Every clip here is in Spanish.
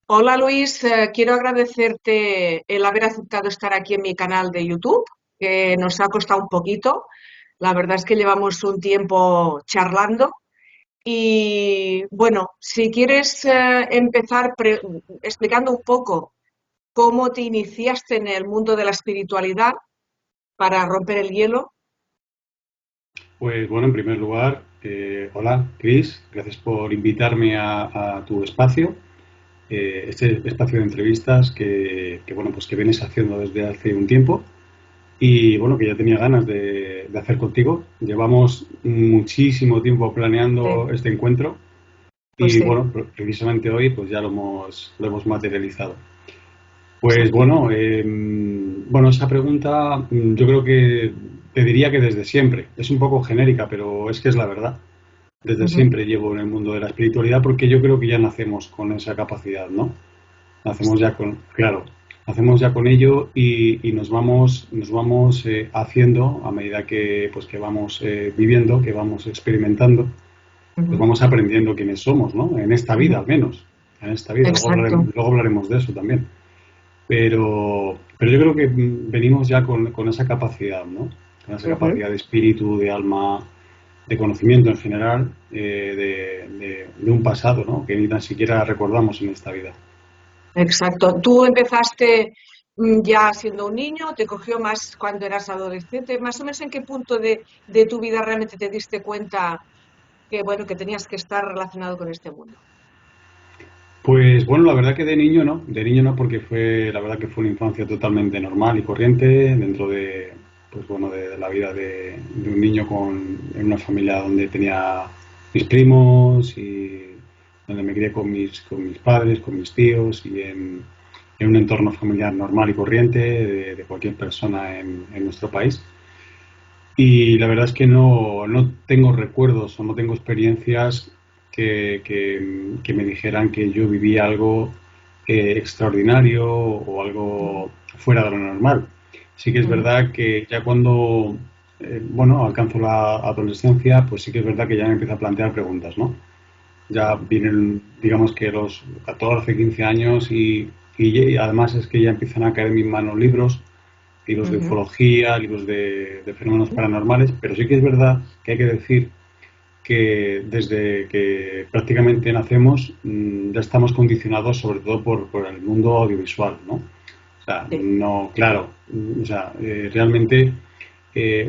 Hola Luis, quiero agradecerte el haber aceptado estar aquí en mi canal de YouTube, que nos ha costado un poquito. La verdad es que llevamos un tiempo charlando y bueno, si quieres empezar explicando un poco cómo te iniciaste en el mundo de la espiritualidad para romper el hielo. Pues bueno, en primer lugar, hola Chris, gracias por invitarme a tu espacio, este espacio de entrevistas que, bueno, pues que vienes haciendo desde hace un tiempo y bueno, que ya tenía ganas de hacer contigo. Llevamos muchísimo tiempo planeando Sí, este encuentro pues y sí, bueno, precisamente hoy pues ya lo hemos materializado. Pues exacto. bueno, bueno, esa pregunta yo creo que te diría que desde siempre. Es un poco genérica, pero es que es la verdad. Desde Ujú. siempre llevo en el mundo de la espiritualidad porque yo creo que ya nacemos con esa capacidad, ¿no? Nacemos ya con, claro, nacemos ya con ello y nos vamos haciendo a medida que, pues, que vamos viviendo, que vamos experimentando, pues Ujú, vamos aprendiendo quiénes somos, ¿no? En esta vida ujú. al menos, en esta vida. Exacto. Luego hablaremos de eso también. Pero yo creo que venimos ya con esa capacidad, ¿no? Con esa Ujú. capacidad de espíritu, de alma, de conocimiento en general, de un pasado, ¿no? Que ni tan siquiera recordamos en esta vida. Exacto. Tú empezaste ya siendo un niño, te cogió más cuando eras adolescente. Más o menos en qué punto de tu vida realmente te diste cuenta que, bueno, que tenías que estar relacionado con este mundo. Pues bueno, la verdad que de niño no, porque fue, la verdad que fue una infancia totalmente normal y corriente dentro de, pues bueno, de la vida de un niño en una familia donde tenía mis primos y donde me crié con mis padres, con mis tíos y en un entorno familiar normal y corriente de cualquier persona en nuestro país. Y la verdad es que no tengo recuerdos o no tengo experiencias que me dijeran que yo vivía algo extraordinario o Ujú, algo fuera de lo normal. Sí que es ujú, verdad que ya cuando bueno, alcanzo la adolescencia, pues sí que es verdad que ya me empiezo a plantear preguntas, ¿no? Ya vienen, digamos que los 14 15 años y además es que ya empiezan a caer en mis manos libros de ujú, ufología, libros de fenómenos paranormales, pero sí que es verdad que hay que decir que desde que prácticamente nacemos ya estamos condicionados sobre todo por el mundo audiovisual, ¿no? O sea, sí, no, claro, o sea, realmente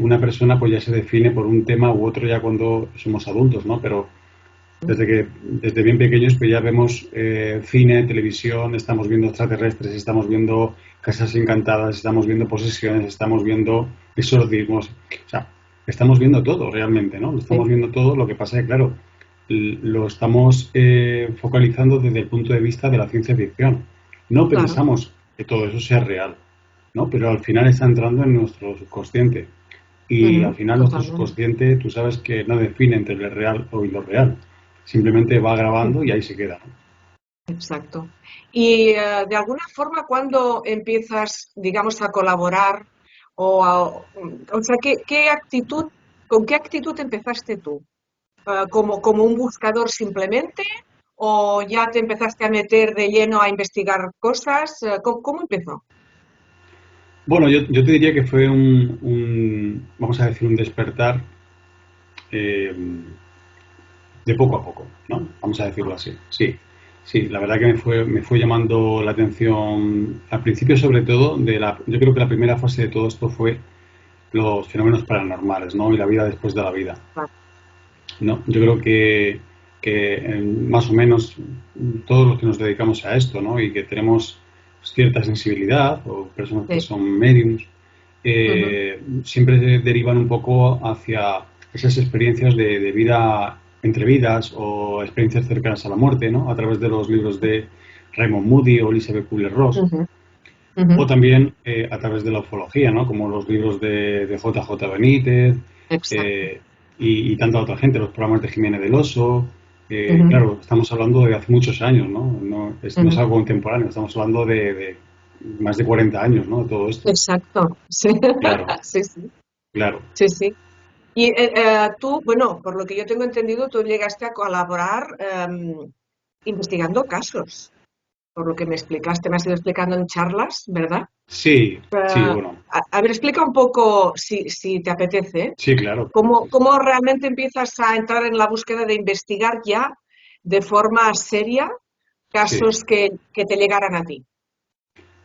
una persona pues ya se define por un tema u otro ya cuando somos adultos, ¿no? Pero desde bien pequeños pues ya vemos cine, televisión, estamos viendo extraterrestres, estamos viendo casas encantadas, estamos viendo posesiones, estamos viendo exorcismos, o sea, estamos viendo todo realmente, ¿no? Lo estamos sí, viendo todo, lo que pasa es que, claro, lo estamos focalizando desde el punto de vista de la ciencia ficción. No claro. pensamos que todo eso sea real, ¿no? Pero al final está entrando en nuestro subconsciente. Y al Ujú, final nuestro totalmente. subconsciente, tú sabes que no define entre lo real o lo real. Simplemente va grabando y Ujú, ahí se queda. exacto. Y de alguna forma, cuando empiezas, digamos, a colaborar o sea, con qué actitud empezaste tú? Como un buscador simplemente, o ya te empezaste a meter de lleno a investigar cosas? ¿Cómo empezó? Bueno, yo te diría que fue vamos a decir, un despertar eh, de poco a poco, ¿no? Vamos a decirlo Ah, así. Sí, sí, la verdad que me fue llamando la atención al principio, sobre todo, yo creo que la primera fase de todo esto fue los fenómenos paranormales, ¿no? Y la vida después de la vida. ah, No, yo creo que más o menos todos los que nos dedicamos a esto, ¿no? Y que tenemos cierta sensibilidad, o personas que sí. son mediums, Ujú, siempre se derivan un poco hacia esas experiencias de vida entre vidas o experiencias cercanas a la muerte, ¿no? A través de los libros de Raymond Moody o Elizabeth Kubler-Ross, ujú, ujú. o también a través de la ufología, ¿no? Como los libros de J. J. Benítez Exacto. eh, y tanta otra gente, los programas de Jiménez del Oso. Ujú, Claro, estamos hablando de hace muchos años, ¿no? No es ujú. algo contemporáneo, estamos hablando de más de 40 años, ¿no? De todo esto. Exacto. Sí. Claro, Sí, sí, claro. sí, sí. Y tú, bueno, por lo que yo tengo entendido, tú llegaste a colaborar investigando casos. por lo que me explicaste, me has ido explicando en charlas, ¿verdad? Sí, sí, Eh, bueno, a ver, explica un poco, si te apetece, sí, claro. cómo realmente empiezas a entrar en la búsqueda de investigar ya de forma seria Sí. casos que te llegaran a ti.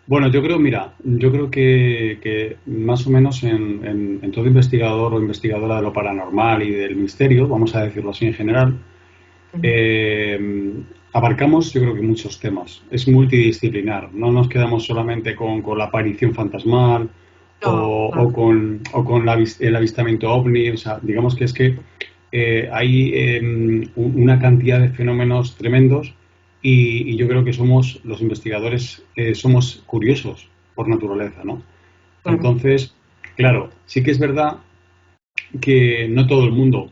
Bueno, yo creo, mira, yo creo que más o menos en todo investigador o investigadora de lo paranormal y del misterio, vamos a decirlo así en general, Ujú. eh, abarcamos yo creo que muchos temas. Es multidisciplinar, no nos quedamos solamente con la aparición fantasmal No, claro. o con el avistamiento ovni, o sea, digamos que es que hay una cantidad de fenómenos tremendos y yo creo que somos, los investigadores, somos curiosos por naturaleza, ¿no? Claro. Entonces, claro, sí que es verdad que no todo el mundo,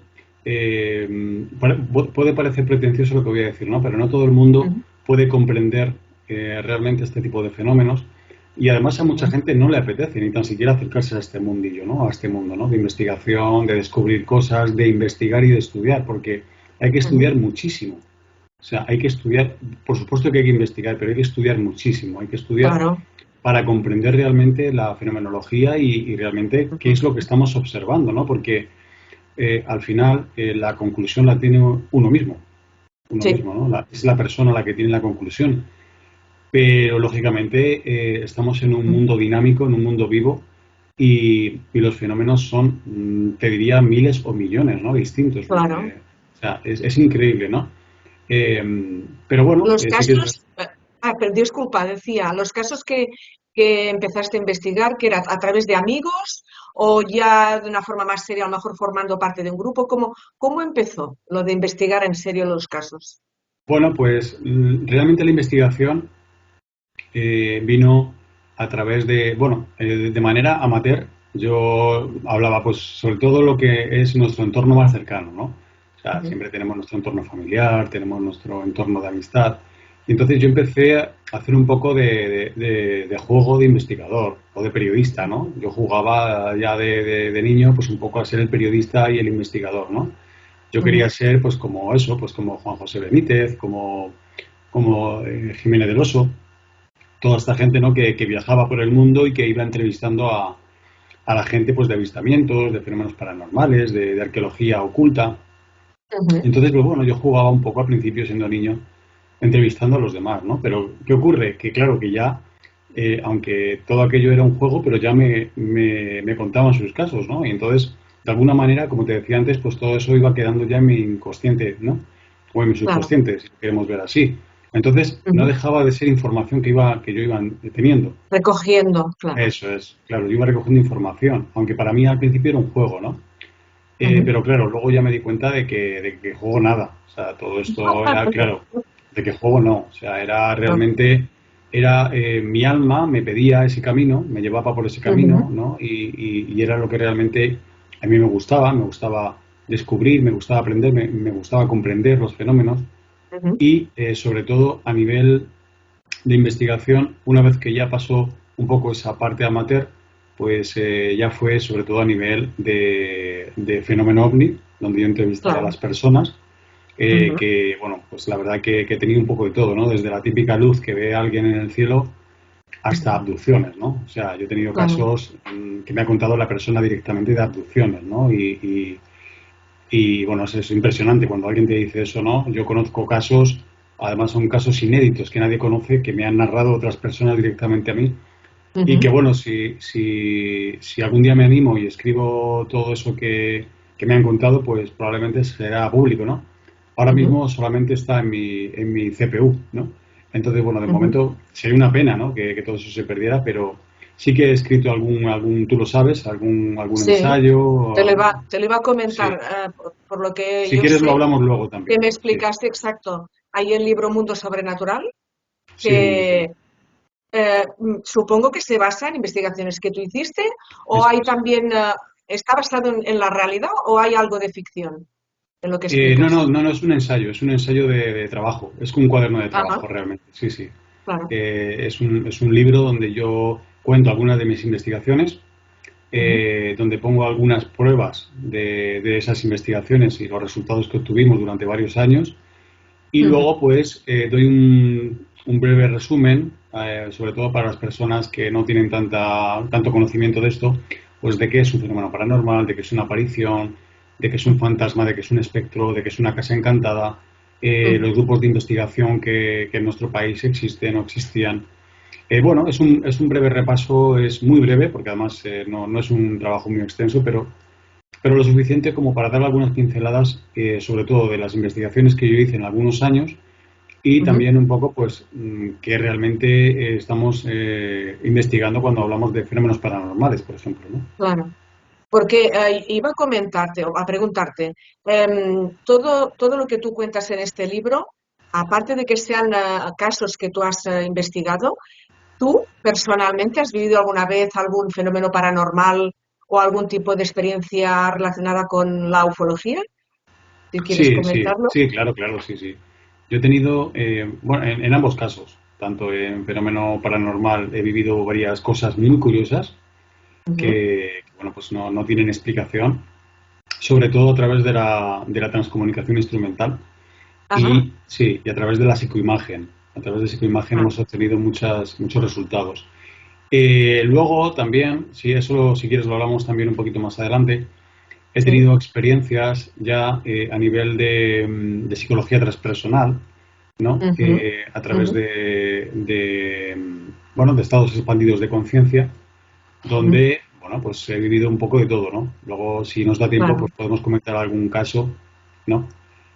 puede parecer pretencioso lo que voy a decir, ¿no? Pero no todo el mundo Ujú, puede comprender realmente este tipo de fenómenos y además a mucha ujú, gente no le apetece ni tan siquiera acercarse a este mundillo, ¿no? A este mundo, ¿no? De investigación, de descubrir cosas, de investigar y de estudiar, porque hay que ujú. estudiar muchísimo. O sea, hay que estudiar, por supuesto que hay que investigar, pero hay que estudiar muchísimo, hay que estudiar Claro. para comprender realmente la fenomenología y realmente qué Ujú, es lo que estamos observando, ¿no? Porque al final la conclusión la tiene uno sí, mismo, ¿no? Es la persona la que tiene la conclusión. Pero lógicamente estamos en un ujú, mundo dinámico, en un mundo vivo y los fenómenos son, te diría, miles o millones, ¿no? Distintos. claro. O sea, es increíble, ¿no? Eh, pero bueno, Los sí que es verdad. casos, pero disculpa, decía, los casos que empezaste a investigar, que era a través de amigos o ya de una forma más seria, a lo mejor formando parte de un grupo, ¿cómo empezó lo de investigar en serio los casos? Bueno, pues realmente la investigación vino a través de, bueno, de manera amateur. Yo hablaba pues sobre todo lo que es nuestro entorno más cercano, ¿no? O sea, Ujú, siempre tenemos nuestro entorno familiar, tenemos nuestro entorno de amistad. Y entonces yo empecé a hacer un poco de juego de investigador o de periodista, ¿no? Yo jugaba ya de niño pues un poco a ser el periodista y el investigador, ¿no? Yo quería ujú, ser pues como eso, pues como Juan José Benítez, como Jiménez del Oso, toda esta gente, ¿no? Que viajaba por el mundo y que iba entrevistando a la gente pues de avistamientos, de fenómenos paranormales, de arqueología oculta. ujú. Entonces, pues bueno, yo jugaba un poco al principio siendo niño entrevistando a los demás, ¿no? Pero ¿qué ocurre? Que claro que ya, aunque todo aquello era un juego, pero ya me contaban sus casos, ¿no? Y entonces, de alguna manera, como te decía antes, pues todo eso iba quedando ya en mi inconsciente, ¿no? O en mi Claro. subconsciente, si lo queremos ver así. Entonces, no Ujú. dejaba de ser información que yo iba teniendo. Recogiendo, claro. Eso es, claro, yo iba recogiendo información, aunque para mí al principio era un juego, ¿no? Ujú. Pero claro, luego ya me di cuenta de que juego nada, o sea, todo esto era, claro, de que juego no, o sea, era No. realmente, era mi alma me pedía ese camino, me llevaba por ese camino, Ujú, ¿no? Y era lo que realmente a mí me gustaba descubrir, me gustaba aprender, me gustaba comprender los fenómenos ujú. y sobre todo a nivel de investigación, una vez que ya pasó un poco esa parte amateur, pues ya fue sobre todo a nivel de fenómeno ovni, donde yo entrevistaba a Claro. las personas, Ujú, que bueno, pues la verdad que he tenido un poco de todo, ¿no? Desde la típica luz que ve alguien en el cielo hasta ujú. abducciones, ¿no? O sea, yo he tenido Claro. casos que me ha contado la persona directamente de abducciones, ¿no? Y, bueno, es impresionante cuando alguien te dice eso, ¿no? Yo conozco casos, además son casos inéditos que nadie conoce, que me han narrado otras personas directamente a mí. Y que Ujú, bueno, si algún día me animo y escribo todo eso que me han contado, pues probablemente será público, ¿no? Ahora ujú, mismo solamente está en mi CPU, ¿no? Entonces, bueno, de ujú. momento sería una pena, ¿no? Que todo eso se perdiera, pero sí que he escrito tú lo sabes, algún Sí, ensayo. te lo iba a comentar, Sí, por lo que si yo quieres lo sé, hablamos luego que también. me Sí, explicaste exacto. Hay el libro Mundo Sobrenatural, sí, que supongo que se basa en investigaciones que tú hiciste, o eso hay es. también, ¿está basado en la realidad o hay algo de ficción en lo que No, explicas? no, no es un ensayo de trabajo, es un cuaderno de Ajá, trabajo realmente, sí, sí. claro. Es un libro donde yo cuento algunas de mis investigaciones, Ujú, donde pongo algunas pruebas de esas investigaciones y los resultados que obtuvimos durante varios años, y ujú, luego pues doy un breve resumen, sobre todo para las personas que no tienen tanto conocimiento de esto, pues de qué es un fenómeno paranormal, de qué es una aparición, de qué es un fantasma, de qué es un espectro, de qué es una casa encantada, Ujú. los grupos de investigación que en nuestro país existen o existían. Bueno, es un breve repaso, es muy breve, porque además no es un trabajo muy extenso, pero lo suficiente como para dar algunas pinceladas, sobre todo de las investigaciones que yo hice en algunos años y Ujú. también un poco, pues, que realmente estamos investigando cuando hablamos de fenómenos paranormales, por ejemplo, ¿no? Claro. Porque iba a comentarte o a preguntarte, todo lo que tú cuentas en este libro, aparte de que sean casos que tú has investigado, ¿tú personalmente has vivido alguna vez algún fenómeno paranormal o algún tipo de experiencia relacionada con la ufología? Si quieres Sí, sí, comentarlo. sí, claro, claro, sí, sí. Yo he tenido, bueno, en ambos casos, tanto en fenómeno paranormal he vivido varias cosas muy curiosas Ujú. bueno, pues no tienen explicación, sobre todo a través de la transcomunicación instrumental. Ajá. Y sí, y a través de la psicoimagen. A través de psicoimagen Ah, hemos obtenido muchos resultados. Luego también, si eso si quieres lo hablamos también un poquito más adelante, he sí. tenido experiencias ya a nivel de psicología transpersonal, ¿no? Ujú. A través Ujú. bueno, de estados expandidos de conciencia, Ujú. donde, bueno, pues he vivido un poco de todo, ¿no? Luego, si nos da tiempo, Claro. pues podemos comentar algún caso, ¿no?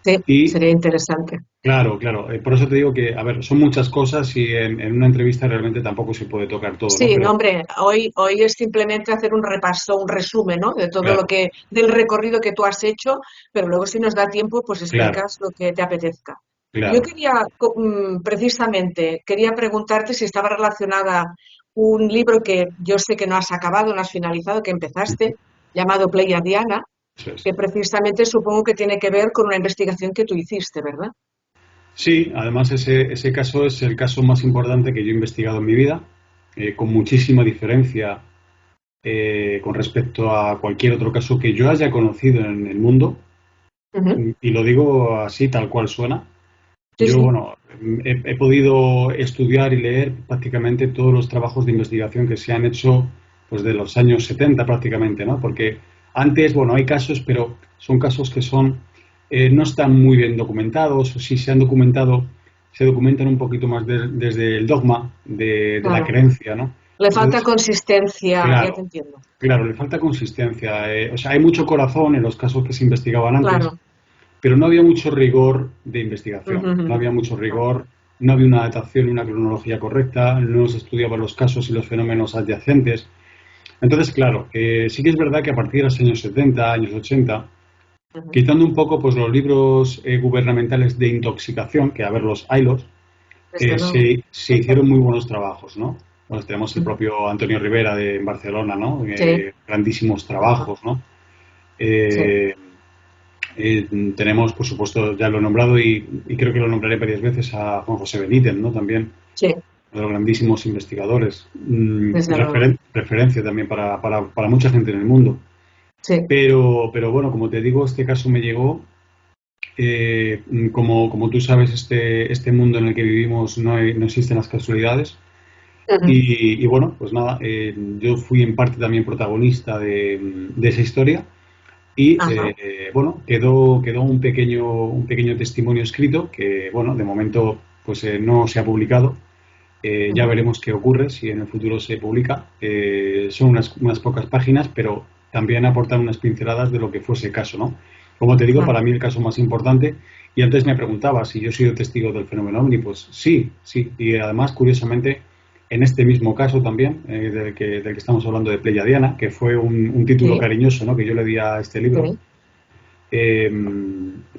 Sí, Y sería interesante. claro, claro. Por eso te digo que, a ver, son muchas cosas y en una entrevista realmente tampoco se puede tocar todo, ¿no? Sí, no, Pero, hombre, hoy es simplemente hacer un repaso, un resumen, ¿no? De todo lo claro, que, del recorrido que tú has hecho, pero luego si nos da tiempo, pues claro, explicas lo que te apetezca. Yo claro. quería, precisamente, quería preguntarte si estaba relacionada un libro que yo sé que no has acabado, no has finalizado, que Ujú. empezaste, llamado Pleiadiana, Eso es. que precisamente supongo que tiene que ver con una investigación que tú hiciste, ¿verdad? Sí, además ese caso es el caso más importante que yo he investigado en mi vida, con muchísima diferencia con respecto a cualquier otro caso que yo haya conocido en el mundo, Ujú. y lo digo así tal cual suena. Sí, Yo, sí. bueno, he podido estudiar y leer prácticamente todos los trabajos de investigación que se han hecho pues de los años 70 prácticamente, ¿no? Porque antes, bueno, hay casos, pero son casos que no están muy bien documentados, o si se han documentado, se documentan un poquito más desde el dogma de la Claro. creencia, ¿no? Le falta Entonces, consistencia, ya te claro, entiendo. claro, le falta consistencia. O sea, hay mucho corazón en los casos que se investigaban antes, Claro. pero no había mucho rigor de Ujú, investigación, no ujú. había mucho Claro. rigor, no había una datación y una cronología correcta, no se estudiaban los casos y los fenómenos adyacentes. Entonces, claro, sí que es verdad que a partir de los años 70, años 80, Ujú. quitando un poco pues, los libros gubernamentales de intoxicación, que a ver, los haylos, Desde luego. se hicieron muy buenos trabajos, ¿no? Bueno, tenemos el Ujú. propio Antonio Rivera de Barcelona, ¿no? Sí. Grandísimos Ajá. trabajos, ¿no? Sí. Eh, tenemos, por supuesto, ya lo he nombrado y creo que lo nombraré varias veces a Juan José Benítez, ¿no? También, Sí. de los grandísimos investigadores, Desde luego. referencia también para mucha gente en el mundo. Sí. Pero bueno, como te digo, este caso me llegó. Como tú sabes, este mundo en el que vivimos no existen las casualidades. Ujú. Y bueno, pues nada, yo fui en parte también protagonista de esa historia. Y Ajá. bueno, quedó un pequeño testimonio escrito que, bueno, de momento pues no se ha publicado. Ya Ujú. veremos qué ocurre si en el futuro se publica. Son unas pocas páginas, pero también aportan unas pinceladas de lo que fuese el caso, ¿no? Como te digo, para Claro. mí el caso más importante. Y antes me preguntaba si yo he sido testigo del fenómeno OVNI. Pues sí, sí. Y además, curiosamente, en este mismo caso también, del que estamos hablando de Pleiadiana, que fue un título Sí. cariñoso, ¿no? Que yo le di a este libro. Sí. Eh,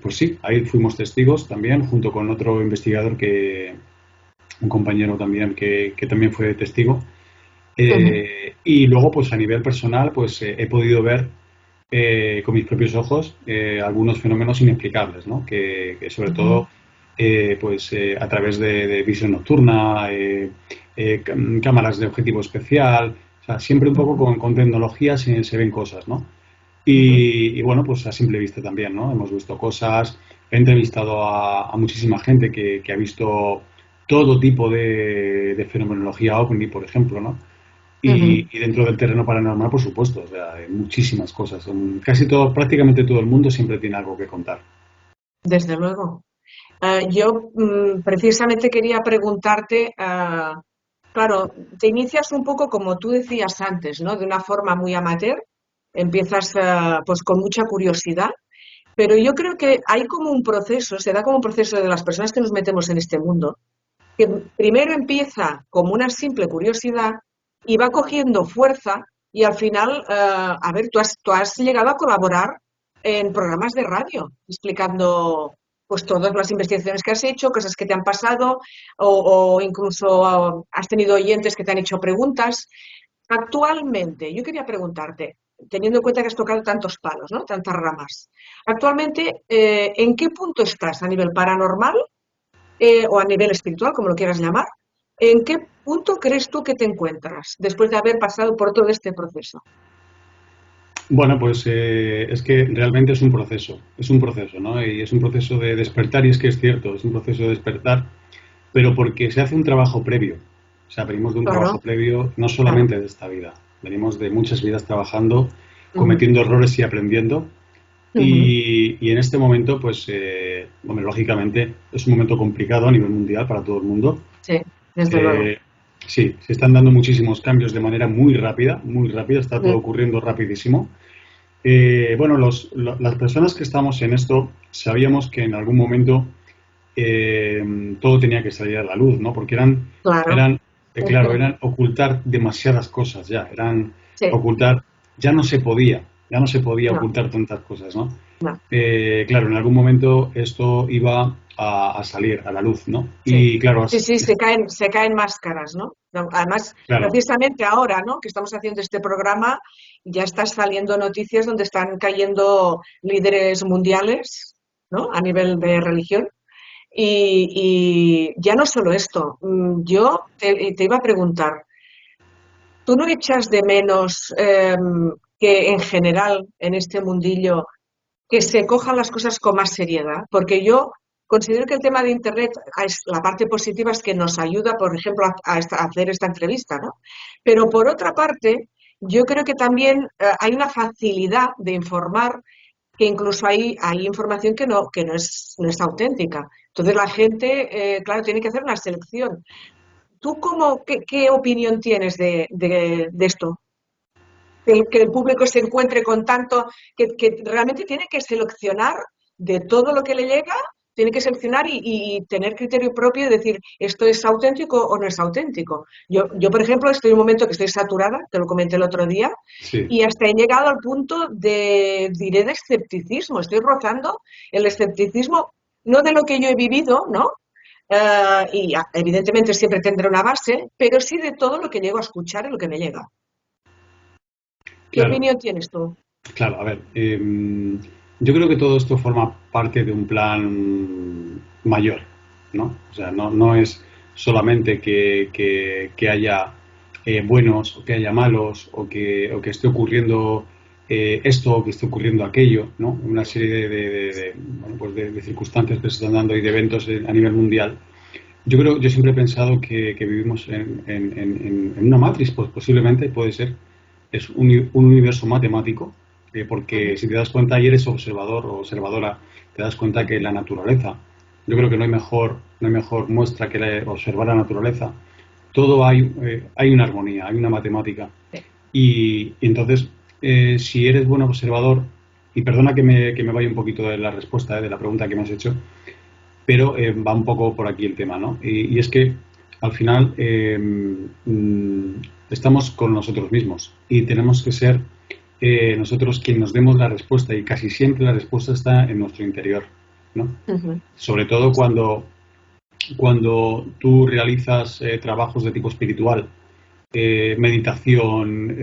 pues sí, ahí fuimos testigos también, junto con otro investigador un compañero también que también fue testigo. Ujú. Y luego, pues a nivel personal, pues he podido ver con mis propios ojos algunos fenómenos inexplicables, ¿no? Que sobre Ujú. todo, pues a través de visión nocturna, cámaras de objetivo especial, o sea, siempre un poco Ujú. con tecnología se ven cosas, ¿no? Ujú. Y bueno, pues a simple vista también, ¿no? Hemos visto cosas, he entrevistado a muchísima gente que ha visto todo tipo de fenomenología ovni, por ejemplo, ¿no? Ujú. Y dentro del terreno paranormal, por supuesto, o sea, hay muchísimas cosas. Casi todo, prácticamente todo el mundo siempre tiene algo que contar. Desde luego. Yo precisamente quería preguntarte, claro, te inicias un poco como tú decías antes, ¿no? De una forma muy amateur, empiezas pues con mucha curiosidad, pero yo creo que hay como un proceso, se da como un proceso de las personas que nos metemos en este mundo, que primero empieza como una simple curiosidad y va cogiendo fuerza y al final, a ver, tú has llegado a colaborar en programas de radio explicando pues todas las investigaciones que has hecho, cosas que te han pasado o incluso has tenido oyentes que te han hecho preguntas. Actualmente, yo quería preguntarte, teniendo en cuenta que has tocado tantos palos, ¿no? Tantas ramas, actualmente, ¿en qué punto estás a nivel paranormal o a nivel espiritual, como lo quieras llamar? ¿En qué punto crees tú que te encuentras después de haber pasado por todo este proceso? Bueno, pues es que realmente es un proceso, ¿no? Y es un proceso de despertar, y es que es cierto, es un proceso de despertar, pero porque se hace un trabajo previo. O sea, venimos de un trabajo Claro, previo no claro. solamente de esta vida, venimos de muchas vidas trabajando, Ujú, cometiendo errores y aprendiendo. ujú. Y en este momento, pues, hombre, lógicamente, es un momento complicado a nivel mundial para todo el mundo. Sí, desde luego. Eh, sí, se están dando muchísimos cambios de manera muy rápida, está todo Ujú. ocurriendo rapidísimo. Bueno, las personas que estamos en esto sabíamos que en algún momento todo tenía que salir a la luz, ¿no? Porque Claro. eran claro, Ujú. eran ocultar demasiadas cosas ya, eran Sí, ocultar, ya no se podía no, ocultar tantas cosas, ¿no? no, Claro, en algún momento esto iba a salir a la luz, ¿no? sí. Y claro, Sí, sí, se caen máscaras, ¿no? No, además, claro, precisamente ahora, ¿no? Que estamos haciendo este programa, ya están saliendo noticias donde están cayendo líderes mundiales, ¿no? A nivel de religión. Y ya no solo esto, yo te iba a preguntar, ¿tú no echas de menos que en general en este mundillo que se cojan las cosas con más seriedad? Porque yo considero que el tema de Internet, la parte positiva es que nos ayuda, por ejemplo, a hacer esta entrevista, ¿no? Pero por otra parte, yo creo que también hay una facilidad de informar que incluso hay información que no es auténtica. Entonces la gente, claro, tiene que hacer una selección. ¿Tú qué opinión tienes de esto? Que el público se encuentre con tanto, que realmente tiene que seleccionar de todo lo que le llega, tiene que seleccionar y tener criterio propio y decir, esto es auténtico o no es auténtico. Yo, por ejemplo, estoy en un momento que estoy saturada, te lo comenté el otro día, sí, y hasta he llegado al punto diré, de escepticismo. Estoy rozando el escepticismo, no de lo que yo he vivido, ¿no? Evidentemente siempre tendré una base, pero sí de todo lo que llego a escuchar y lo que me llega. ¿Qué claro, opinión tienes tú? claro. A ver, yo creo que todo esto forma parte de un plan mayor, ¿no? O sea, no es solamente que haya buenos o que haya malos o que esté ocurriendo esto o que esté ocurriendo aquello, ¿no? Una serie bueno, pues de circunstancias que se están dando y de eventos a nivel mundial. Yo siempre he pensado que vivimos en una matriz, pues posiblemente puede ser, es un universo matemático, porque Ujú. si te das cuenta y eres observador o observadora, te das cuenta que la naturaleza, yo creo que no hay mejor muestra que observar la naturaleza. Todo hay una armonía, hay una matemática. Sí. Y entonces, si eres buen observador, y perdona que me vaya un poquito de la respuesta, de la pregunta que me has hecho, pero va un poco por aquí el tema, ¿no? Y es que al final estamos con nosotros mismos y tenemos que ser nosotros quien nos demos la respuesta y casi siempre la respuesta está en nuestro interior, ¿no? Ujú. Sobre todo cuando tú realizas trabajos de tipo espiritual, meditación,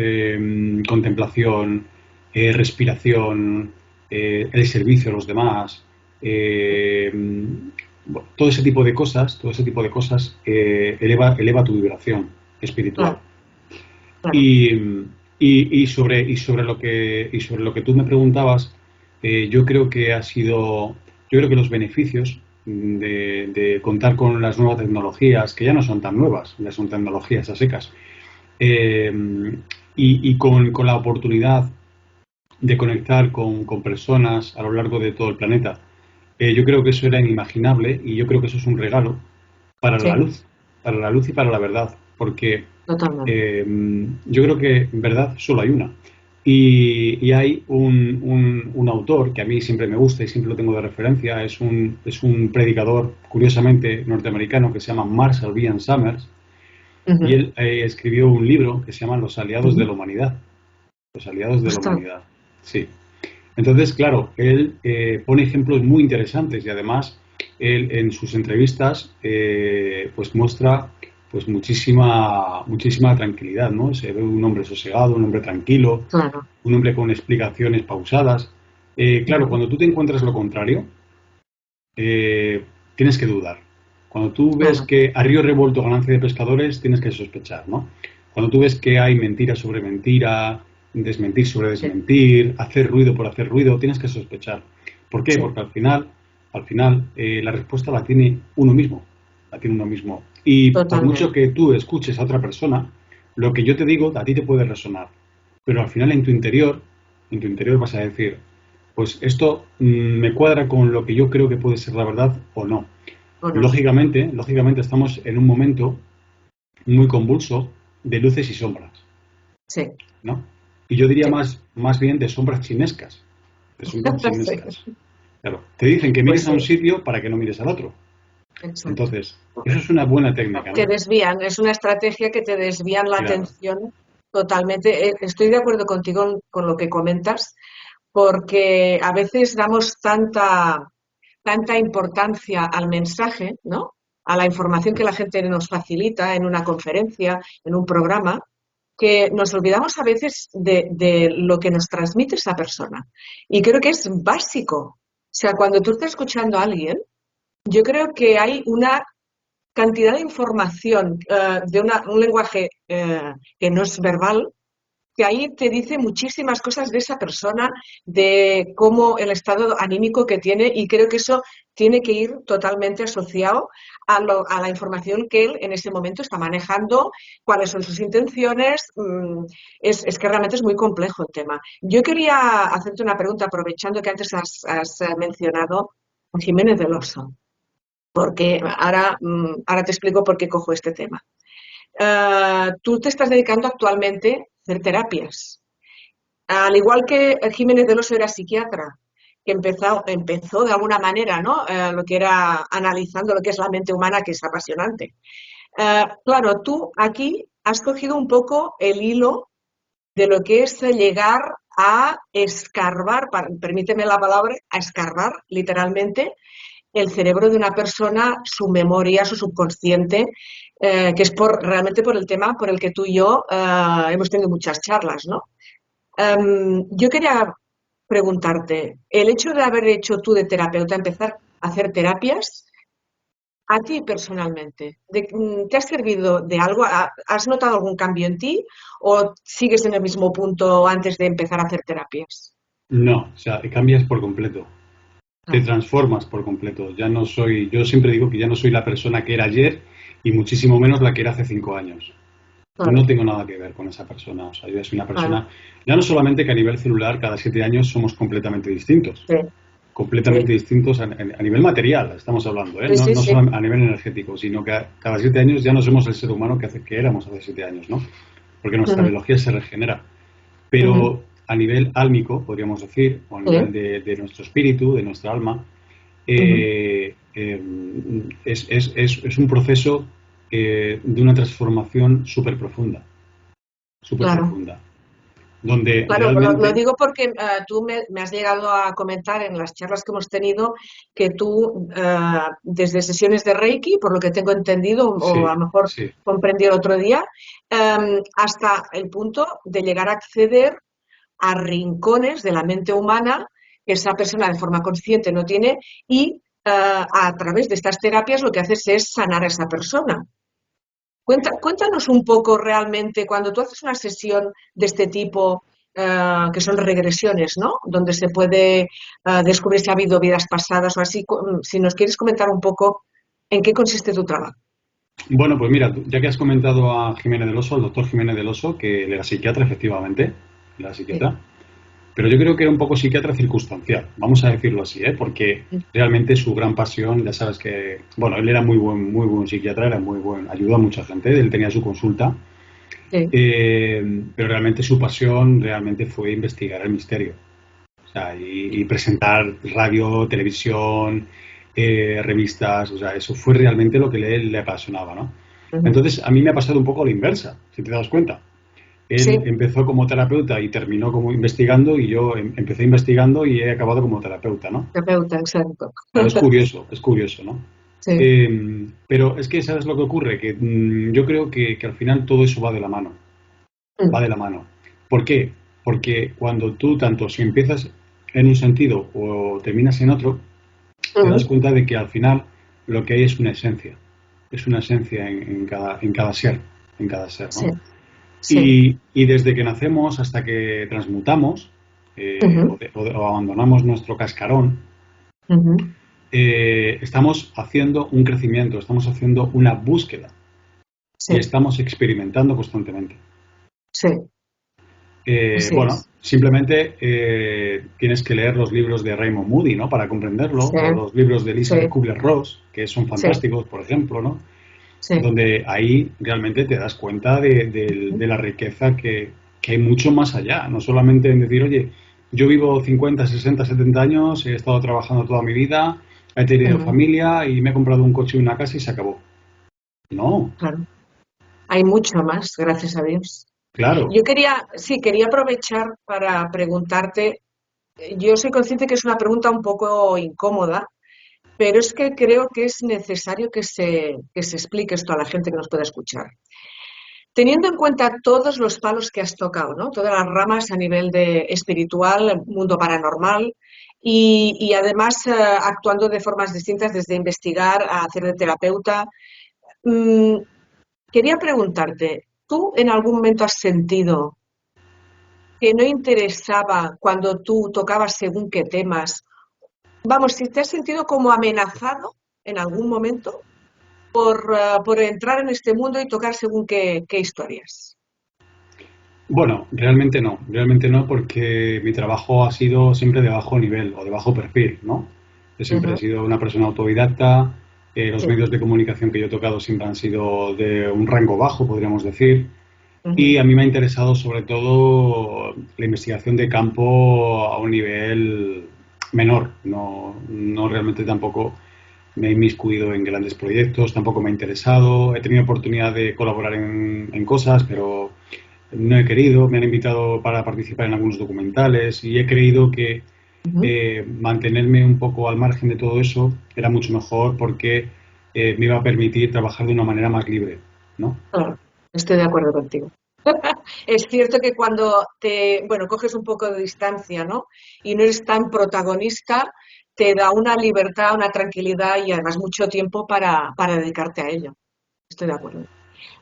contemplación, respiración, el servicio a los demás, eh, todo ese tipo de cosas eleva tu vibración espiritual. Claro, claro. Y, sobre lo que tú me preguntabas, yo creo que yo creo que los beneficios de contar con las nuevas tecnologías, que ya no son tan nuevas, ya son tecnologías a secas, eh, y con la oportunidad de conectar con personas a lo largo de todo el planeta. Yo creo que eso era inimaginable y yo creo que eso es un regalo Sí, para la luz y para la verdad, porque totalmente. yo creo que en verdad solo hay una. Y hay un autor que a mí siempre me gusta y siempre lo tengo de referencia, es un predicador curiosamente norteamericano que se llama Marshall Ian Summers, y Ujú, él escribió un libro que se llama Los aliados de ujú. la humanidad. Los aliados de la Ostras, humanidad. Sí. Entonces, claro, él pone ejemplos muy interesantes y además él en sus entrevistas pues muestra pues muchísima tranquilidad, ¿no? Se ve un hombre sosegado, un hombre tranquilo, claro. un hombre con explicaciones pausadas. Claro, Ujú, cuando tú te encuentras lo contrario, tienes que dudar. Cuando tú ves claro, que a río revuelto ganancia de pescadores, tienes que sospechar, ¿no? Cuando tú ves que hay mentira sobre mentira, desmentir sobre sí, desmentir, hacer ruido por hacer ruido, tienes que sospechar. ¿Por qué? sí, Porque al final, la respuesta la tiene uno mismo. La tiene uno mismo. Y por mucho totalmente. que tú escuches a otra persona, lo que yo te digo a ti te puede resonar. Pero al final en tu interior vas a decir, pues esto me cuadra con lo que yo creo que puede ser la verdad o no. ¿O no? Lógicamente estamos en un momento muy convulso de luces y sombras, Sí, ¿no? Y yo diría sí. más bien de sombras chinescas, de sombras chinescas. Sí, Claro, te dicen que pues mires a sí, un sitio para que no mires al otro. exacto. Entonces, eso es una buena técnica, Te ¿no? desvían, es una estrategia que te desvían la Claro, atención totalmente. Estoy de acuerdo contigo con lo que comentas, porque a veces damos tanta importancia al mensaje, ¿no? A la información que la gente nos facilita en una conferencia, en un programa, que nos olvidamos a veces de lo que nos transmite esa persona. Y creo que es básico. O sea, cuando tú estás escuchando a alguien, yo creo que hay una cantidad de información un lenguaje que no es verbal, que ahí te dice muchísimas cosas de esa persona, de cómo el estado anímico que tiene, y creo que eso tiene que ir totalmente asociado a la información que él en ese momento está manejando, cuáles son sus intenciones. Es que realmente es muy complejo el tema. Yo quería hacerte una pregunta, aprovechando que antes has mencionado a Jiménez del Oso, porque ahora te explico por qué cojo este tema. Tú te estás dedicando actualmente a hacer terapias. Al igual que Jiménez del Oso era psiquiatra, que empezó de alguna manera, ¿no? Lo que era analizando lo que es la mente humana, que es apasionante. Claro, tú aquí has cogido un poco el hilo de lo que es llegar a escarbar, permíteme la palabra, a escarbar literalmente el cerebro de una persona, su memoria, su subconsciente, que es realmente por el tema por el que tú y yo hemos tenido muchas charlas, ¿no? Yo quería preguntarte, el hecho de haber hecho tú de terapeuta, empezar a hacer terapias, a ti personalmente, ¿te ha servido de algo? ¿Has notado algún cambio en ti o sigues en el mismo punto antes de empezar a hacer terapias? no, o sea, cambias por completo, te Claro, transformas por completo. Ya no soy, yo siempre digo que ya no soy la persona que era ayer y muchísimo menos la que era hace 5 años. No claro, tengo nada que ver con esa persona. O sea, yo soy una claro. persona, ya no solamente que a nivel celular cada 7 años somos Sí, completamente sí, distintos a nivel material, estamos hablando, ¿eh? sí, No, sí, no sí. solo a nivel energético, sino que cada 7 años ya no somos el ser humano que éramos hace 7 años, ¿no? Porque nuestra Ujú, biología se regenera. ujú, Pero a nivel álmico, podríamos decir, o a nivel sí, de nuestro espíritu, de nuestra alma, ujú, es un proceso de una transformación súper claro. profunda, donde Claro, lo realmente, digo porque tú me has llegado a comentar en las charlas que hemos tenido que tú, desde sesiones de Reiki, por lo que tengo entendido, o a sí, lo mejor sí, comprendí el otro día, hasta el punto de llegar a acceder a rincones de la mente humana que esa persona de forma consciente no tiene y a través de estas terapias lo que haces es sanar a esa persona. Cuéntanos un poco realmente, cuando tú haces una sesión de este tipo, que son regresiones, ¿no? Donde se puede descubrir si ha habido vidas pasadas o así. Si nos quieres comentar un poco en qué consiste tu trabajo. Bueno, pues mira, ya que has comentado a Jiménez del Oso, al doctor Jiménez del Oso, que él era psiquiatra, efectivamente, era Sí. psiquiatra, pero yo creo que era un poco psiquiatra circunstancial, vamos a decirlo así, ¿eh? Porque realmente su gran pasión, ya sabes que, bueno, él era muy buen psiquiatra, era muy buen, ayudó a mucha gente, él tenía su consulta, Sí. pero realmente su pasión realmente fue investigar el misterio, o sea, y presentar radio, televisión, revistas, o sea, eso fue realmente lo que le apasionaba, ¿no? Ujú. Entonces, a mí me ha pasado un poco a la inversa, si te das cuenta. Sí, Él empezó como terapeuta y terminó como investigando y yo empecé investigando y he acabado como terapeuta, ¿no? terapeuta, exacto. Es curioso, ¿no? Sí. Pero es que, ¿sabes lo que ocurre? Que yo creo que al final todo eso va de la mano, va Mm. de la mano. ¿Por qué? Porque cuando tú, tanto si empiezas en un sentido o terminas en otro, te das Ujú. cuenta de que al final lo que hay es una esencia en cada ser, Sí, ¿no? sí. Y desde que nacemos hasta que transmutamos Ujú. o abandonamos nuestro cascarón, Ujú. estamos haciendo un crecimiento, estamos haciendo una búsqueda Sí, y estamos experimentando constantemente. sí, así Bueno, es. simplemente tienes que leer los libros de Raymond Moody, ¿no? Para comprenderlo, Sí, o los libros de sí, Elizabeth Kubler-Ross, que son sí, fantásticos, por ejemplo, ¿no? sí. Donde ahí realmente te das cuenta de la riqueza que hay mucho más allá, no solamente en decir, oye, yo vivo 50, 60, 70 años, he estado trabajando toda mi vida, he tenido Ujú. familia y me he comprado un coche y una casa y se acabó. No, Claro. Hay mucho más, gracias a Dios. claro. Yo quería, sí, quería aprovechar para preguntarte, yo soy consciente que es una pregunta un poco incómoda, pero es que creo que es necesario que se explique esto a la gente que nos pueda escuchar. Teniendo en cuenta todos los palos que has tocado, ¿no? Todas las ramas a nivel de espiritual, mundo paranormal y además actuando de formas distintas desde investigar a hacer de terapeuta. mm, Quería preguntarte, ¿tú en algún momento has sentido que no interesaba cuando tú tocabas según qué temas? Vamos, si te has sentido como amenazado en algún momento por entrar en este mundo y tocar según qué historias. Bueno, realmente no, porque mi trabajo ha sido siempre de bajo nivel o de bajo perfil, ¿no? Yo siempre he Ujú. sido una persona autodidacta, los Sí. medios de comunicación que yo he tocado siempre han sido de un rango bajo, podríamos decir, y Ujú. a mí me ha interesado sobre todo la investigación de campo a un nivel menor, no realmente tampoco me he inmiscuido en grandes proyectos, tampoco me ha interesado, he tenido oportunidad de colaborar en cosas, pero no he querido, me han invitado para participar en algunos documentales y he creído que Ujú. mantenerme un poco al margen de todo eso era mucho mejor porque me iba a permitir trabajar de una manera más libre, ¿no? Claro, estoy de acuerdo contigo. Es cierto que cuando bueno, coges un poco de distancia, ¿no? Y no eres tan protagonista, te da una libertad, una tranquilidad y además mucho tiempo para dedicarte a ello. Estoy de acuerdo.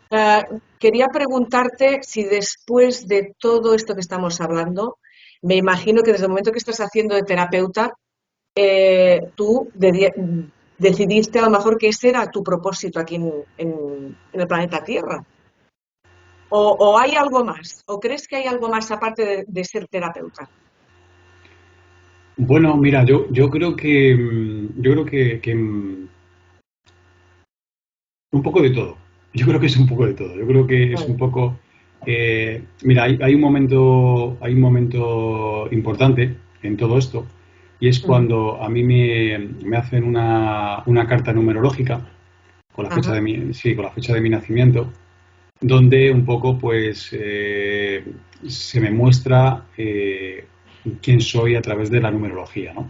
Eh, Quería preguntarte si después de todo esto que estamos hablando, me imagino que desde el momento que estás haciendo de terapeuta, tú decidiste a lo mejor que ese era tu propósito aquí en el planeta Tierra. O hay algo más? ¿O crees que hay algo más aparte de ser terapeuta? Bueno, mira, yo creo que un poco de todo. Yo creo que es un poco de todo. Yo creo que es un Vale. poco mira, hay un momento importante en todo esto y es Ujú. cuando a mí me hacen una carta numerológica con la fecha Ajá. de sí, con la fecha de mi nacimiento, donde un poco pues se me muestra quién soy a través de la numerología, ¿no?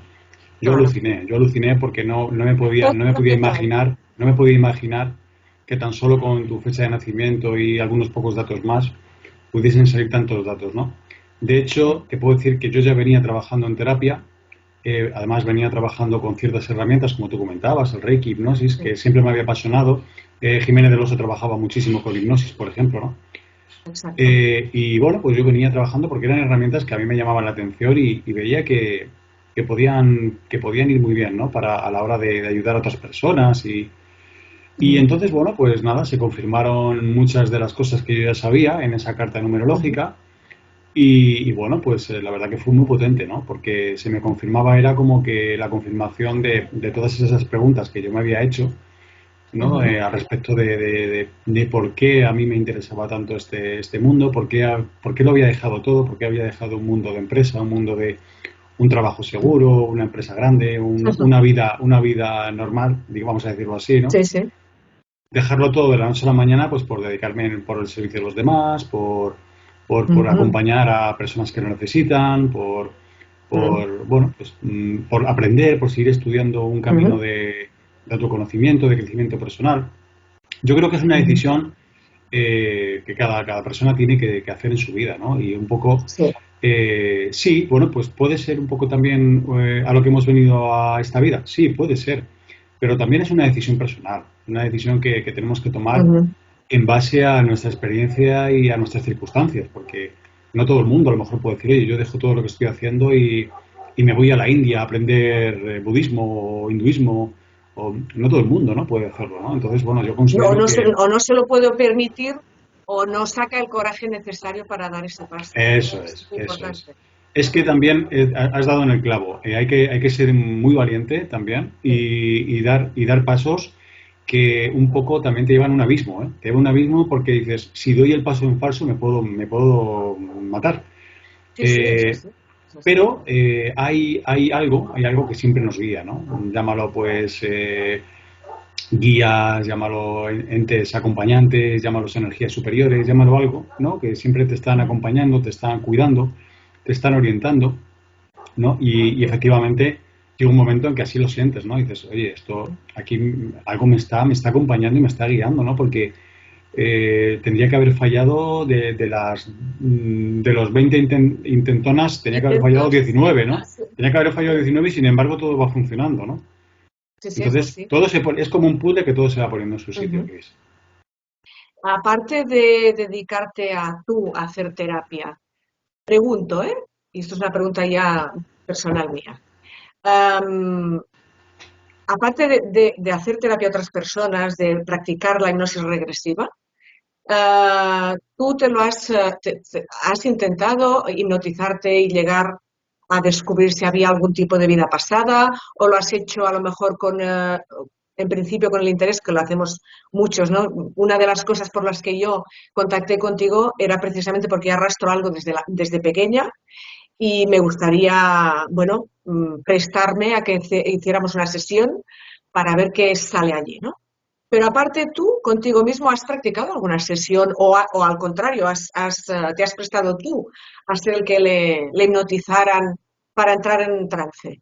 Claro. Yo aluciné porque no me podía Claro. imaginar, no me podía imaginar que tan solo con tu fecha de nacimiento y algunos pocos datos más pudiesen salir tantos datos, ¿no? De hecho, te puedo decir que yo ya venía trabajando en terapia, además venía trabajando con ciertas herramientas, como tú comentabas, el Reiki, hipnosis, Sí. que siempre me había apasionado. Jiménez del Oso trabajaba muchísimo con hipnosis, por ejemplo, ¿no? exacto. Y bueno, pues yo venía trabajando porque eran herramientas que a mí me llamaban la atención y veía que podían ir muy bien, ¿no? Para a la hora de ayudar a otras personas y Ujú, entonces, bueno, pues nada, se confirmaron muchas de las cosas que yo ya sabía en esa carta ujú, numerológica y bueno, pues la verdad que fue muy potente, ¿no? Porque se me confirmaba, era como que la confirmación de todas esas preguntas que yo me había hecho, ¿no? ujú, Al respecto de por qué a mí me interesaba tanto este mundo, por qué lo había dejado todo, por qué había dejado un mundo de empresa, un mundo de un trabajo seguro, una empresa grande, ujú. una vida normal, vamos a decirlo así, ¿no? Sí, sí. Dejarlo todo de la noche a la mañana, pues por dedicarme por el servicio de los demás, por Ujú, acompañar a personas que lo necesitan, ujú, bueno, pues por aprender, por seguir estudiando un camino ujú, de autoconocimiento, de crecimiento personal. Yo creo que es una ujú. decisión que cada persona tiene que hacer en su vida, ¿no? Y un poco, Sí. sí, bueno, pues puede ser un poco también a lo que hemos venido a esta vida, sí, puede ser, pero también es una decisión personal, una decisión que tenemos que tomar Ujú. en base a nuestra experiencia y a nuestras circunstancias, porque no todo el mundo a lo mejor puede decir, oye, yo dejo todo lo que estoy haciendo y me voy a la India a aprender budismo o hinduismo, o no todo el mundo, ¿no? Puede hacerlo, ¿no? Entonces, bueno, yo considero que O no se lo puedo permitir o no saca el coraje necesario para dar ese paso. eso Es es, muy eso es. importante. Es que también has dado en el clavo. Hay que ser muy valiente también Sí, y dar pasos que un poco también te llevan a un abismo, ¿eh? Te llevan a un abismo porque dices, si doy el paso en falso me puedo matar. sí, sí, es Eh, así. Es así. pero hay algo que siempre nos guía, ¿no? Llámalo pues guías, llámalo entes acompañantes, llámalos energías superiores, llámalo algo, ¿no? Que siempre te están Ujú. acompañando, te están cuidando, te están orientando, ¿no? Y Sí. efectivamente llega un momento en que así lo sientes, ¿no? Y dices, oye, esto aquí algo me está acompañando y me está guiando, ¿no? Porque tendría que haber fallado de los 20 intentonas, tenía que haber fallado Intentos. 19, ¿no? Sí, Tenía que haber fallado sí, 19 y sin embargo todo va funcionando, ¿no? sí, sí, es Entonces, así. es como un puzzle que todo se va poniendo en su sitio, Ujú. Cris. Aparte de dedicarte a tú a hacer terapia, pregunto, ¿eh? Y esto es una pregunta ya personal mía. Am, Aparte de hacer terapia a otras personas, de practicar la hipnosis regresiva, ¿tú te lo has intentado hipnotizarte y llegar a descubrir si había algún tipo de vida pasada o lo has hecho a lo mejor en principio con el interés que lo hacemos muchos, ¿no? Una de las cosas por las que yo contacté contigo era precisamente porque arrastro algo desde pequeña y me gustaría, bueno, prestarme a que hiciéramos una sesión para ver qué sale allí, ¿no? Pero aparte tú, contigo mismo, ¿has practicado alguna sesión o al contrario, te has prestado tú a ser el que le hipnotizaran para entrar en trance?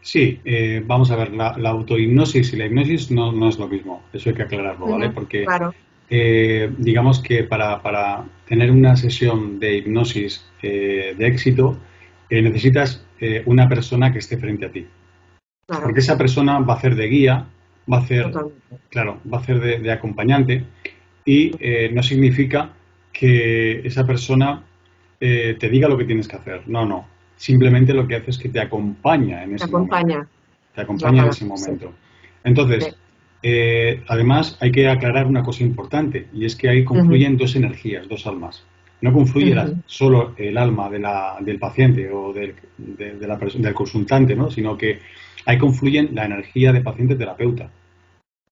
Sí, vamos a ver, la autohipnosis y la hipnosis no es lo mismo, eso hay que aclararlo, ¿vale? Ujú, Porque claro, digamos que para tener una sesión de hipnosis de éxito, necesitas una persona que esté frente a ti. Porque claro, esa persona va a hacer de guía, va a hacer, totalmente. claro, va a hacer de acompañante y no significa que esa persona te diga lo que tienes que hacer. No, no. Simplemente lo que hace es que te acompaña en Te ese momento. acompaña, Te es la acompaña en ese palabra, sí, momento. sí. Entonces, además hay que aclarar una cosa importante y es que ahí Ujú, confluyen dos energías, dos almas. No confluye ujú, solo el alma del paciente o del consultante, ¿no? Sino que ahí confluyen la energía de paciente-terapeuta.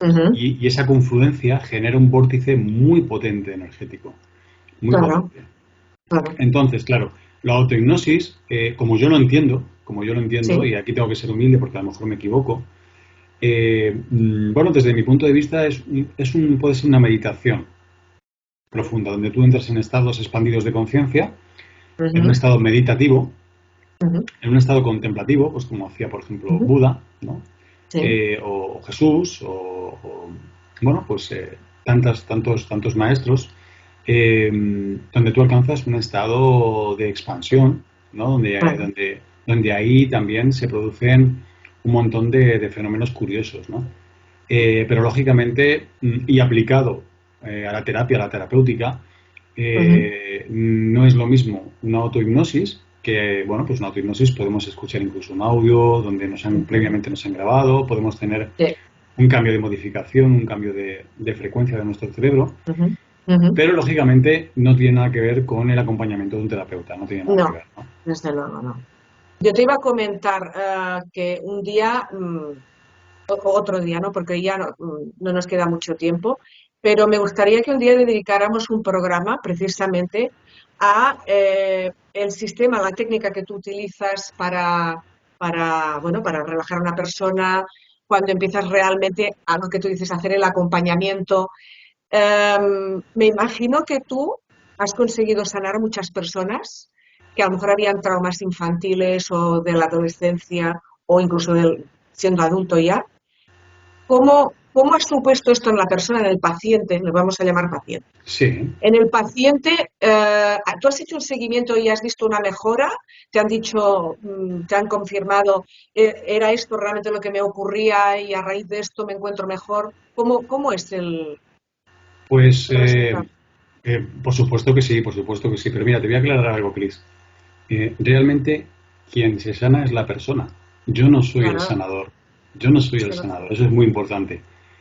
ujú, Y esa confluencia genera un vórtice muy potente energético, muy claro, potente. claro, Entonces, claro, la autohipnosis, como yo lo entiendo, sí, y aquí tengo que ser humilde porque a lo mejor me equivoco, bueno, desde mi punto de vista puede ser una meditación profunda, donde tú entras en estados expandidos de conciencia, en un ujú, estado meditativo, ujú, en un estado contemplativo, pues como hacía, por ejemplo, ujú, Buda, ¿no? sí, O Jesús, bueno, pues tantos maestros, donde tú alcanzas un estado de expansión, ¿no? Donde, claro, donde, donde ahí también se producen un montón de fenómenos curiosos, ¿no? Pero lógicamente, y aplicado a la terapia, a la terapéutica, Ujú, No es lo mismo una autohipnosis que, bueno, pues una autohipnosis podemos escuchar incluso un audio donde ujú, previamente nos han grabado, podemos tener sí, un cambio de modificación, un cambio de frecuencia de nuestro cerebro, ujú, ujú. pero lógicamente no tiene nada que ver con el acompañamiento de un terapeuta, no tiene nada que No, ver, ¿no? desde luego no. Yo te iba a comentar que un día, otro día, ¿no? Porque ya no nos queda mucho tiempo, pero me gustaría que un día dedicáramos un programa precisamente a el sistema, la técnica que tú utilizas bueno, para relajar a una persona, cuando empiezas realmente a lo que tú dices, hacer el acompañamiento. Me imagino que tú has conseguido sanar a muchas personas que a lo mejor habían traumas infantiles o de la adolescencia o incluso siendo adulto ya. ¿Cómo has supuesto esto en la persona, en el paciente? Le vamos a llamar paciente. Sí, En el paciente, ¿tú has hecho un seguimiento y has visto una mejora? ¿Te han dicho, te han confirmado, era esto realmente lo que me ocurría y a raíz de esto me encuentro mejor? ¿Cómo es pues el resultado? por supuesto que sí, por supuesto que sí, pero mira, te voy a aclarar algo, Cris. Realmente quien se sana es la persona. Yo no soy el Claro, sanador. Yo no soy es el que no sanador. Eso es muy importante.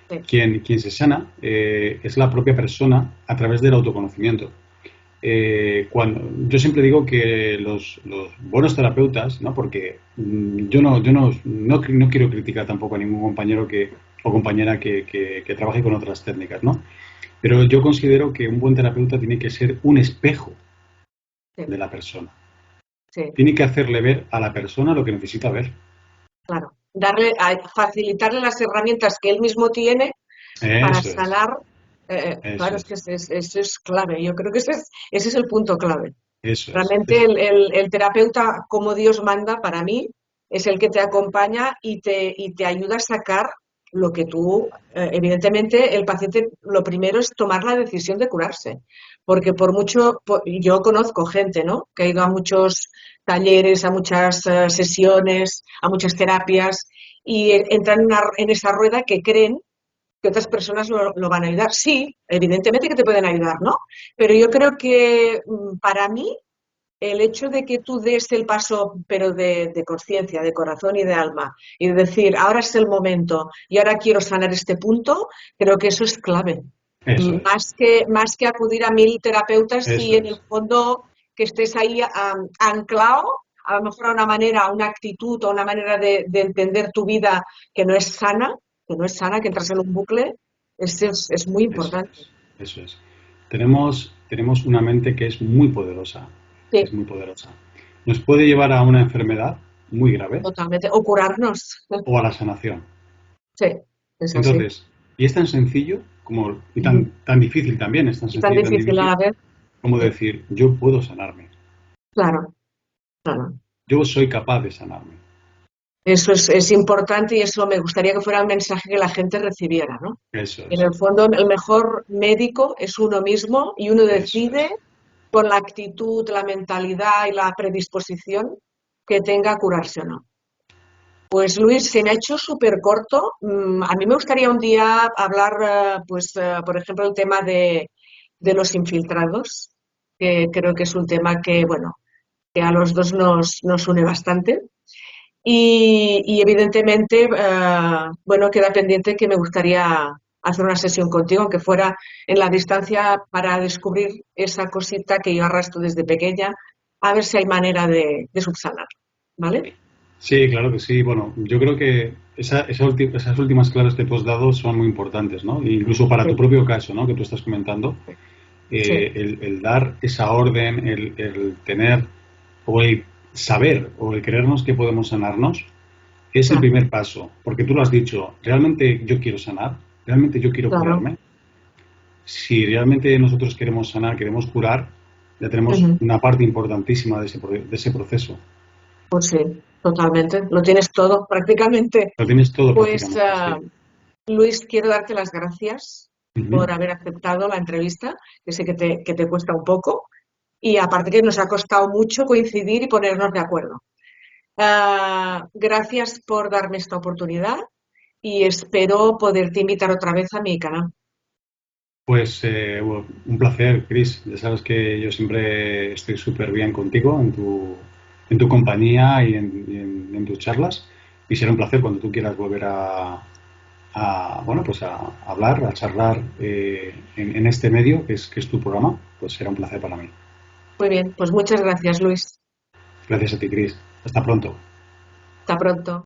sé. Quien se sana es la propia persona a través del autoconocimiento. Yo siempre digo que los buenos terapeutas, ¿no? Porque yo no quiero criticar tampoco a ningún compañero o compañera que trabaje con otras técnicas, ¿no? Pero yo considero que un buen terapeuta tiene que ser un espejo Sí, de la persona. sí, Tiene que hacerle ver a la persona lo que necesita ver. claro. Facilitarle las herramientas que él mismo tiene para Eso es, sanar. eso Claro, es que es, eso es clave. Yo creo que ese es el punto clave. eso es. Realmente el terapeuta, como Dios manda, para mí, es el que te acompaña y te ayuda a sacar lo que tú, evidentemente, el paciente, lo primero es tomar la decisión de curarse. Porque por mucho, yo conozco gente, ¿no? Que ha ido a muchos talleres, a muchas sesiones, a muchas terapias y entran en esa rueda que creen que otras personas lo van a ayudar. Sí, evidentemente que te pueden ayudar, ¿no? Pero yo creo que para mí el hecho de que tú des el paso, pero de conciencia, de corazón y de alma, y de decir, ahora es el momento y ahora quiero sanar este punto, creo que eso es clave. Eso es, Más que acudir a 1000 terapeutas y eso en el es, fondo que estés ahí anclado, a lo mejor a una manera, a una actitud o una manera de entender tu vida que no es sana, que entras en un bucle, es muy eso importante. es, eso es. Tenemos una mente que es muy poderosa, Sí, es muy poderosa. Nos puede llevar a una enfermedad muy grave totalmente. O curarnos. o a la sanación. Sí, es así. Entonces, y es tan sencillo como, y Ujú. tan difícil también, es tan Y tan sencillo y tan difícil a difícil la vez. como Sí, decir, yo puedo sanarme, claro, claro. yo soy capaz de sanarme. Eso es importante y eso me gustaría que fuera un mensaje que la gente recibiera, ¿no? Eso En es, el fondo, el mejor médico es uno mismo y uno eso decide es. con la actitud, la mentalidad y la predisposición que tenga a curarse o no. Pues Luis, se me ha hecho súper corto. A mí me gustaría un día hablar, por ejemplo, el tema de los infiltrados, que creo que es un tema que, bueno, que a los dos nos une bastante. Y evidentemente, bueno, queda pendiente que me gustaría hacer una sesión contigo, aunque fuera en la distancia, para descubrir esa cosita que yo arrastro desde pequeña, a ver si hay manera de subsanar, ¿vale? Sí, claro que sí. Bueno, yo creo que esas últimas claves que tú has dado son muy importantes, ¿no? E incluso para tu Sí, propio caso, ¿no? Que tú estás comentando, sí, el dar esa orden, el tener o el saber o el creernos que podemos sanarnos es el claro, primer paso. Porque tú lo has dicho, ¿realmente yo quiero sanar? ¿Realmente yo quiero claro. curarme? Si realmente nosotros queremos sanar, queremos curar, ya tenemos Ujú. una parte importantísima de ese proceso. Pues sí, totalmente. Lo tienes todo prácticamente. Lo tienes todo Pues, prácticamente, sí. Luis, quiero darte las gracias Ujú. por haber aceptado la entrevista, que sé que te cuesta un poco, y aparte que nos ha costado mucho coincidir y ponernos de acuerdo. Gracias por darme esta oportunidad y espero poderte invitar otra vez a mi canal. Pues bueno, un placer, Chris. Ya sabes que yo siempre estoy súper bien contigo en tu compañía en tus charlas. Y será un placer cuando tú quieras volver bueno, pues a hablar, a charlar en este medio que es tu programa. Pues será un placer para mí. Muy bien, pues muchas gracias, Luis. Gracias a ti, Chris. Hasta pronto. Hasta pronto.